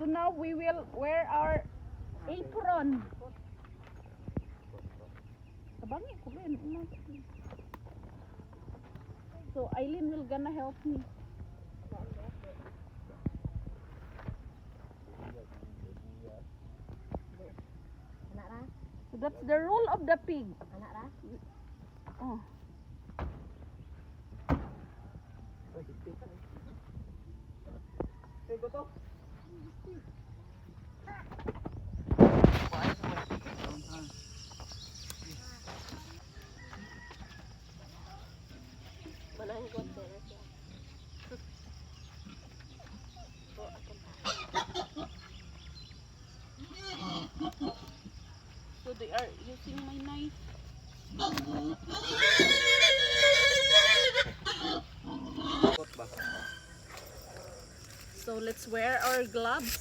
So now we will wear our apron. Kabangi ko ba yun? So Eileen will gonna help me. So that's the rule of the pig. Oh. So they are using my knife. So let's wear our gloves.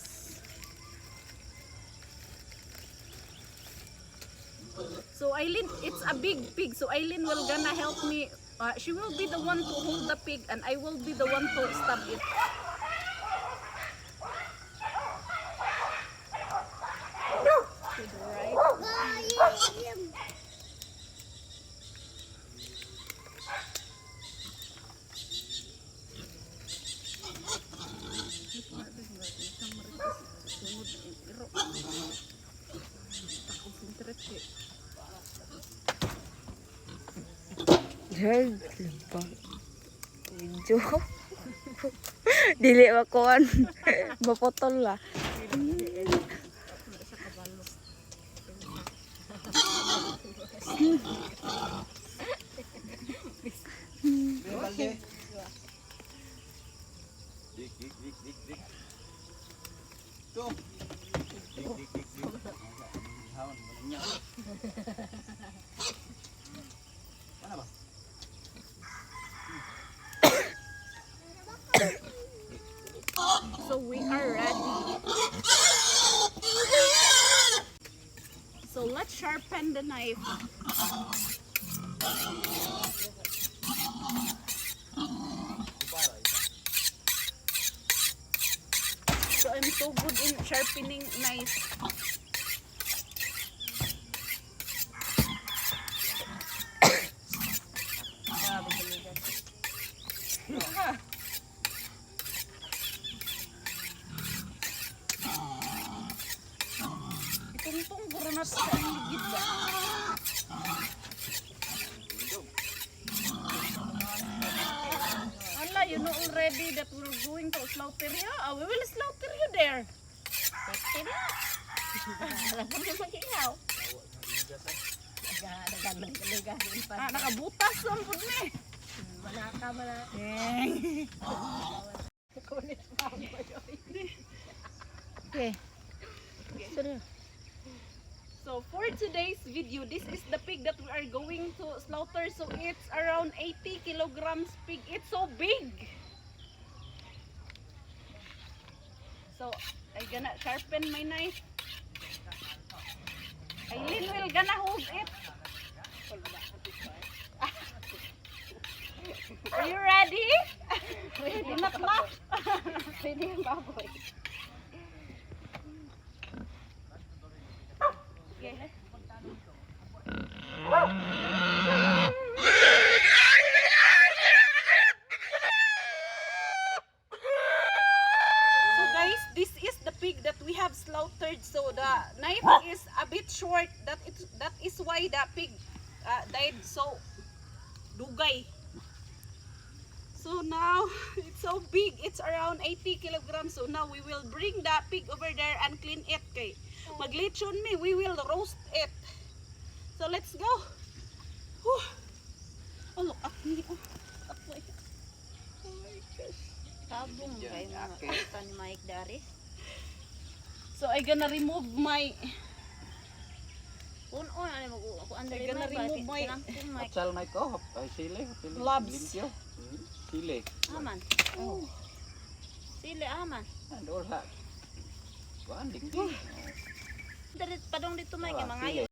So Eileen, it's a big pig. So Eileen will gonna help me. She will be the one to hold the pig, and I will be the one to stab it. To the right. Video. Dili makuan. Mapotol lah. So we are ready. So let's sharpen the knife. So I'm so good in sharpening knife. Itungtong puro na sa ligid ba? Allah, you know already that we're going to slaughter you. We will slaughter you there. Pwede na. Alam mo na mag-ihaw. Nakabutas ang pud ni. Manaka. Okay. So for today's video, this is the pig that we are going to slaughter. So it's around 80 kilograms pig. It's so big. So I'm gonna sharpen my knife. Eileen will gonna hold it. Are you ready? Do not laugh. Pwede yung baboy. Okay. So guys, this is the pig that we have slaughtered. So the knife is a bit short. That is why the pig died so dugay. So now it's so big. It's around 80 kilograms. So now we will bring the pig over there and clean it. Okay. Maglechon me, we will roast it. So let's go. Whew. Oh, look at me. Oh, my gosh. Tabong kayo nakakita ni Mike Daris. So I gonna remove my Ano mo ko I'm gonna remove my Atsal na ko, ay sile, gloves. limpyo. Sile. Aman. Oh. Sili aman. Andor ha. Kuan ding. Dari padong dito may mga